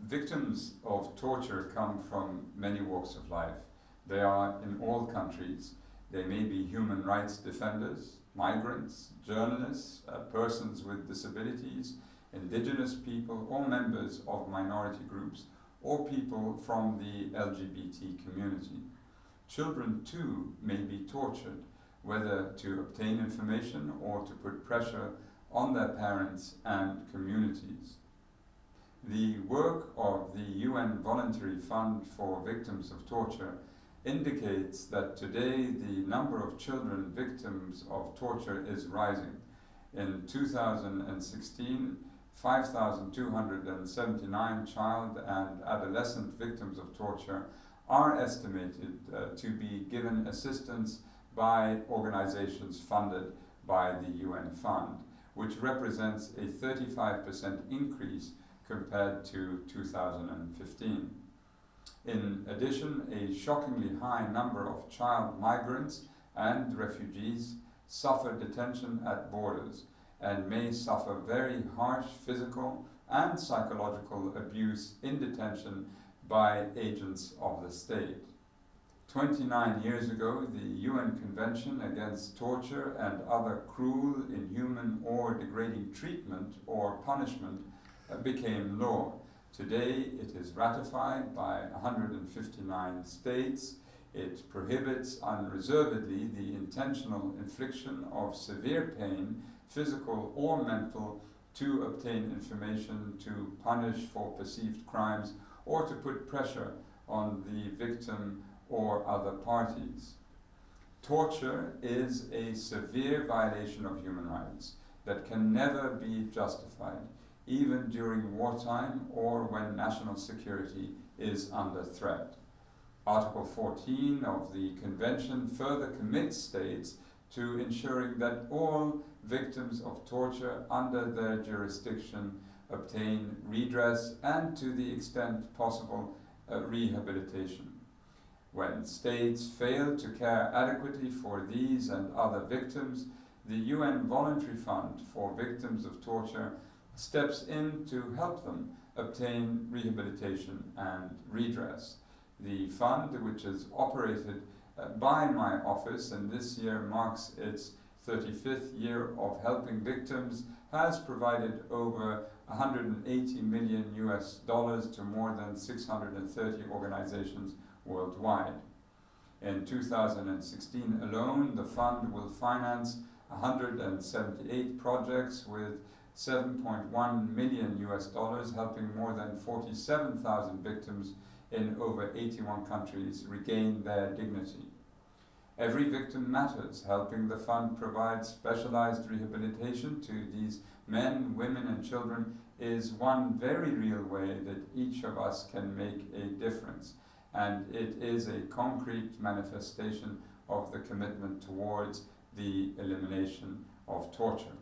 Victims of torture come from many walks of life. They are in all countries. They may be human rights defenders, migrants, journalists, persons with disabilities, indigenous people, or members of minority groups, or people from the LGBT community. Children too may be tortured, whether to obtain information or to put pressure on their parents and communities. The work of the UN Voluntary Fund for Victims of Torture indicates that today the number of children victims of torture is rising. In 2016, 5,279 child and adolescent victims of torture are estimated to be given assistance by organizations funded by the UN Fund, which represents a 35% increase compared to 2015. In addition, a shockingly high number of child migrants and refugees suffer detention at borders and may suffer very harsh physical and psychological abuse in detention by agents of the state. 29 years ago, the UN Convention Against Torture and Other Cruel, Inhuman, or Degrading Treatment or Punishment became law. Today it is ratified by 159 states. It prohibits unreservedly the intentional infliction of severe pain, physical or mental, to obtain information, to punish for perceived crimes, or to put pressure on the victim or other parties. Torture is a severe violation of human rights that can never be justified, even during wartime or when national security is under threat. Article 14 of the Convention further commits states to ensuring that all victims of torture under their jurisdiction obtain redress and, to the extent possible, rehabilitation. When states fail to care adequately for these and other victims, the UN Voluntary Fund for Victims of Torture steps in to help them obtain rehabilitation and redress. The fund, which is operated by my office and this year marks its 35th year of helping victims, has provided over $180 million to more than 630 organizations worldwide. In 2016 alone, the fund will finance 178 projects with $7.1 million, helping more than 47,000 victims in over 81 countries regain their dignity. Every victim matters. Helping the fund provide specialized rehabilitation to these men, women, and children is one very real way that each of us can make a difference, and it is a concrete manifestation of the commitment towards the elimination of torture.